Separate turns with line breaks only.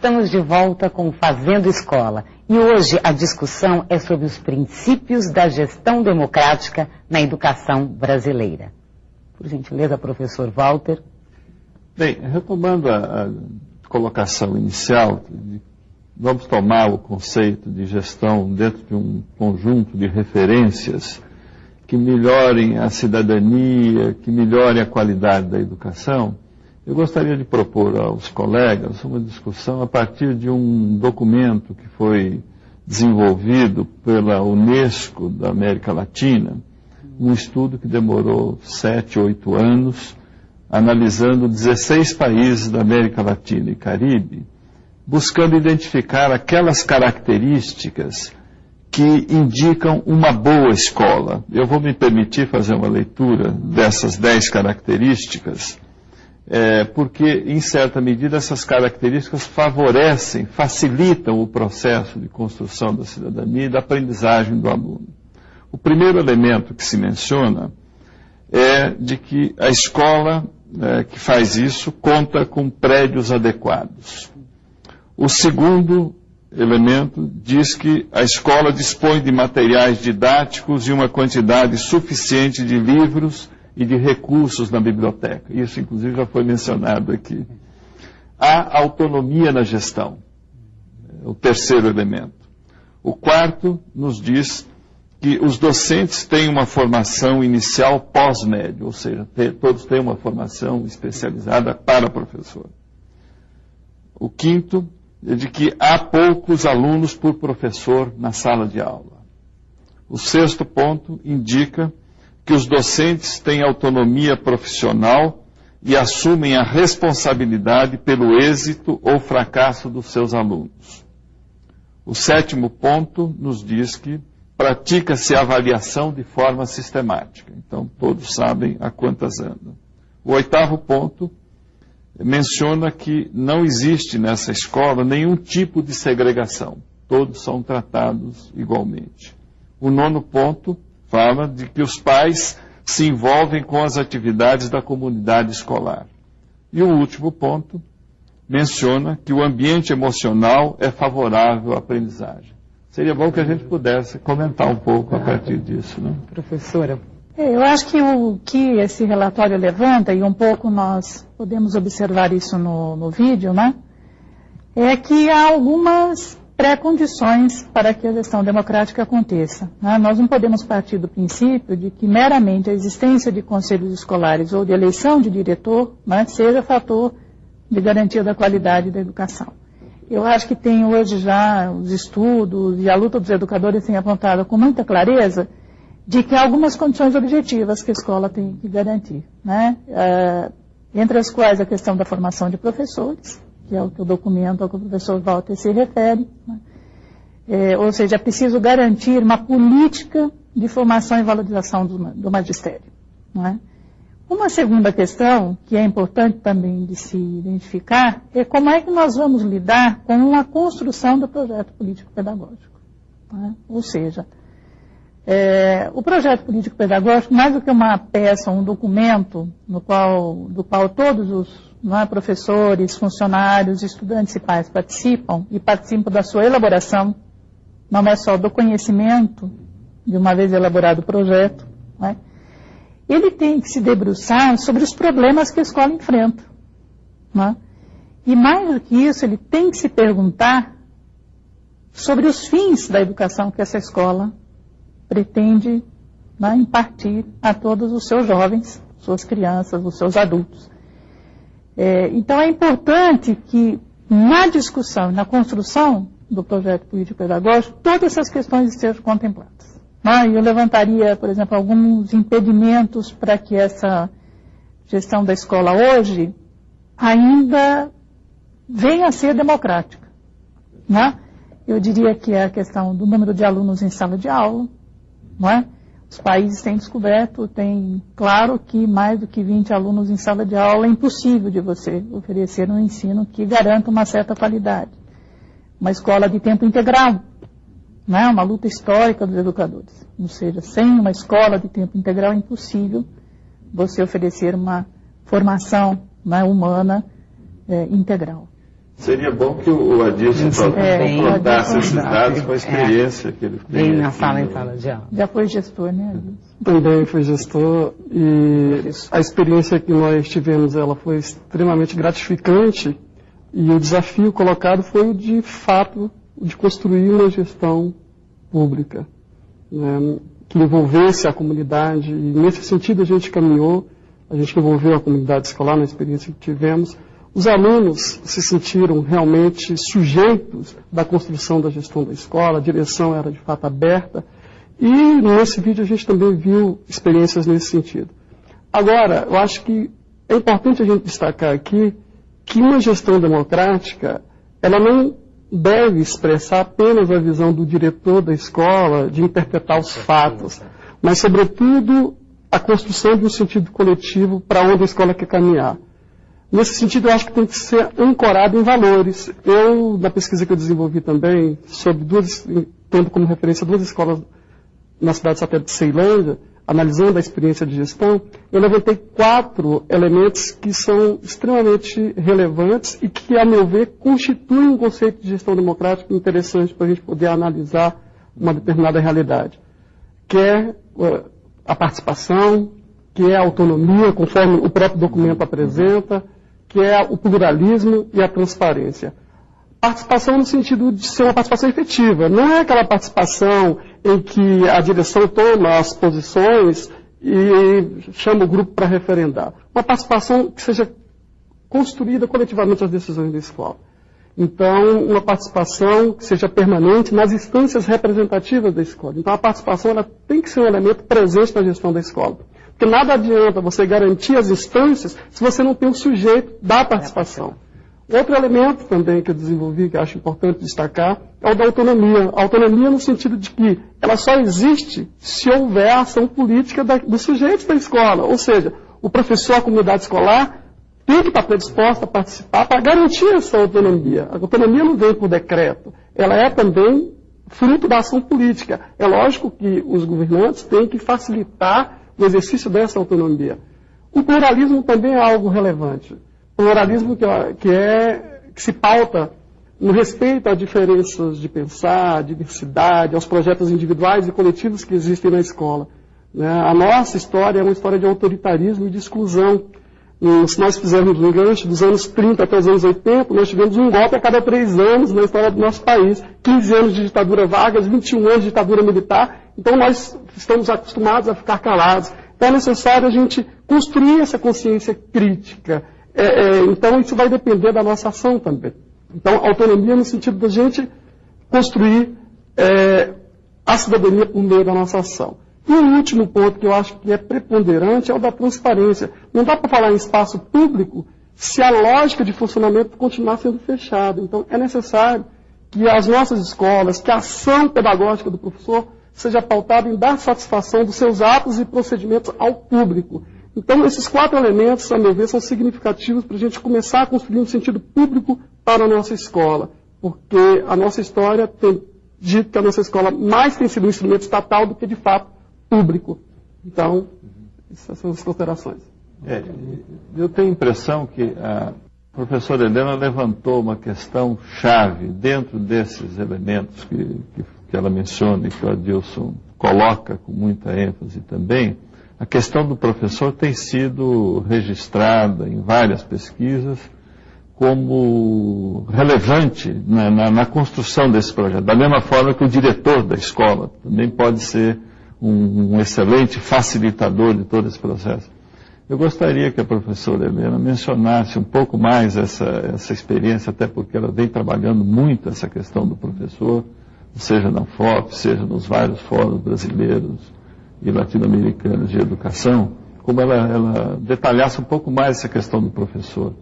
Estamos de volta com o Fazendo Escola e hoje a discussão é sobre os princípios da gestão democrática na educação brasileira. Por gentileza, professor Walter.
Bem, retomando a colocação inicial, vamos tomar o conceito de gestão dentro de um conjunto de referências que melhorem a cidadania, que melhorem a qualidade da educação. Eu gostaria de propor aos colegas uma discussão a partir de um documento que foi desenvolvido pela Unesco da América Latina, um estudo que demorou 7, 8 anos, analisando 16 países da América Latina e Caribe, buscando identificar aquelas características que indicam uma boa escola. Eu vou me permitir fazer uma leitura dessas 10 características, porque, em certa medida, essas características favorecem, facilitam o processo de construção da cidadania e da aprendizagem do aluno. O primeiro elemento que se menciona é de que a escola que faz isso conta com prédios adequados. O segundo elemento diz que a escola dispõe de materiais didáticos e uma quantidade suficiente de livros e de recursos na biblioteca. Isso, inclusive, já foi mencionado aqui. Há autonomia na gestão. O terceiro elemento. O quarto nos diz que os docentes têm uma formação inicial pós-médio, ou seja, todos têm uma formação especializada para professor. O quinto é de que há poucos alunos por professor na sala de aula. O sexto ponto indica que os docentes têm autonomia profissional e assumem a responsabilidade pelo êxito ou fracasso dos seus alunos. O sétimo ponto nos diz que pratica-se a avaliação de forma sistemática. Então, todos sabem a quantas andam. O oitavo ponto menciona que não existe nessa escola nenhum tipo de segregação. Todos são tratados igualmente. O nono ponto fala de que os pais se envolvem com as atividades da comunidade escolar. E o último ponto menciona que o ambiente emocional é favorável à aprendizagem. Seria bom que a gente pudesse comentar um pouco a partir disso, né?
Professora.
Eu acho que o que esse relatório levanta, e um pouco nós podemos observar isso no vídeo, né? É que há algumas pré-condições para que a gestão democrática aconteça, né? Nós não podemos partir do princípio de que meramente a existência de conselhos escolares ou de eleição de diretor, né, seja fator de garantia da qualidade da educação. Eu acho que tem hoje já os estudos e a luta dos educadores tem apontado com muita clareza de que há algumas condições objetivas que a escola tem que garantir, né? Entre as quais a questão da formação de professores, que é o que o documento ao que o professor Walter se refere, né? Ou seja, é preciso garantir uma política de formação e valorização do magistério, né? Uma segunda questão, que é importante também de se identificar, é como é que nós vamos lidar com a construção do projeto político-pedagógico, né? Ou seja, o projeto político-pedagógico, mais do que uma peça, um documento do qual todos os professores, funcionários, estudantes e pais participam, e participam da sua elaboração, não é só do conhecimento, de uma vez elaborado o projeto, né? Ele tem que se debruçar sobre os problemas que a escola enfrenta, né? E mais do que isso, ele tem que se perguntar sobre os fins da educação que essa escola pretende, né, impartir a todos os seus jovens, suas crianças, os seus adultos. Então é importante que na discussão, na construção do projeto político-pedagógico, todas essas questões estejam contempladas. Eu levantaria, por exemplo, alguns impedimentos para que essa gestão da escola hoje ainda venha a ser democrática, né? Eu diria que é a questão do número de alunos em sala de aula, não é? Os países têm descoberto, claro que mais do que 20 alunos em sala de aula é impossível de você oferecer um ensino que garanta uma certa qualidade. Uma escola de tempo integral, né? Uma luta histórica dos educadores. Ou seja, sem uma escola de tempo integral é impossível você oferecer uma formação, né, humana integral.
Seria bom que o Adilson confrontasse esses dados com a experiência que ele tem.
Vem na sala de aula.
Já foi gestor, né, Adilson?
Também foi gestor e a experiência que nós tivemos, ela foi extremamente gratificante e o desafio colocado foi o de fato de construir uma gestão pública, né, que envolvesse a comunidade e nesse sentido a gente caminhou, a gente envolveu a comunidade escolar na experiência que tivemos. Os alunos se sentiram realmente sujeitos da construção da gestão da escola, a direção era de fato aberta e nesse vídeo a gente também viu experiências nesse sentido. Agora, eu acho que é importante a gente destacar aqui que uma gestão democrática, ela não deve expressar apenas a visão do diretor da escola, de interpretar os fatos, mas sobretudo a construção de um sentido coletivo para onde a escola quer caminhar. Nesse sentido, eu acho que tem que ser ancorado em valores. Eu, na pesquisa que eu desenvolvi também, tendo como referência 2 escolas na cidade satélite de Ceilândia, analisando a experiência de gestão, eu levantei 4 elementos que são extremamente relevantes e que, a meu ver, constituem um conceito de gestão democrática interessante para a gente poder analisar uma determinada realidade. Que é a participação, que é a autonomia, conforme o próprio documento apresenta, que é o pluralismo e a transparência. Participação no sentido de ser uma participação efetiva. Não é aquela participação em que a direção toma as posições e chama o grupo para referendar. Uma participação que seja construída coletivamente as decisões da escola. Então, uma participação que seja permanente nas instâncias representativas da escola. Então, a participação ela tem que ser um elemento presente na gestão da escola. Porque nada adianta você garantir as instâncias se você não tem o sujeito da participação. Outro elemento também que eu desenvolvi, que eu acho importante destacar, é o da autonomia. A autonomia no sentido de que ela só existe se houver a ação política dos sujeitos da escola. Ou seja, o professor, a comunidade escolar, tem que estar predisposta a participar para garantir essa autonomia. A autonomia não vem por decreto. Ela é também fruto da ação política. É lógico que os governantes têm que facilitar o exercício dessa autonomia. O pluralismo também é algo relevante. Pluralismo que se pauta no respeito a diferenças de pensar, a diversidade, aos projetos individuais e coletivos que existem na escola. A nossa história é uma história de autoritarismo e de exclusão. Se nós fizermos um gancho dos anos 30 até os anos 80, nós tivemos um golpe a cada 3 anos na história do nosso país. 15 anos de ditadura Vargas, 21 anos de ditadura militar. Então nós estamos acostumados a ficar calados. Então é necessário a gente construir essa consciência crítica. Então isso vai depender da nossa ação também. Então autonomia no sentido da gente construir a cidadania por meio da nossa ação. E o último ponto que eu acho que é preponderante é o da transparência. Não dá para falar em espaço público se a lógica de funcionamento continuar sendo fechada. Então é necessário que as nossas escolas, que a ação pedagógica do professor seja pautada em dar satisfação dos seus atos e procedimentos ao público. Então, esses 4 elementos, a meu ver, são significativos para a gente começar a construir um sentido público para a nossa escola. Porque a nossa história tem dito que a nossa escola mais tem sido um instrumento estatal do que, de fato, público. Então, essas são as considerações.
Eu tenho a impressão que a professora Helena levantou uma questão chave dentro desses elementos que ela menciona e que o Adilson coloca com muita ênfase também. A questão do professor tem sido registrada em várias pesquisas como relevante na construção desse projeto. Da mesma forma que o diretor da escola também pode ser um excelente facilitador de todo esse processo. Eu gostaria que a professora Helena mencionasse um pouco mais essa experiência, até porque ela vem trabalhando muito essa questão do professor, seja na UFOP, seja nos vários fóruns brasileiros e latino-americanos de educação, como ela detalhasse um pouco mais essa questão do professor.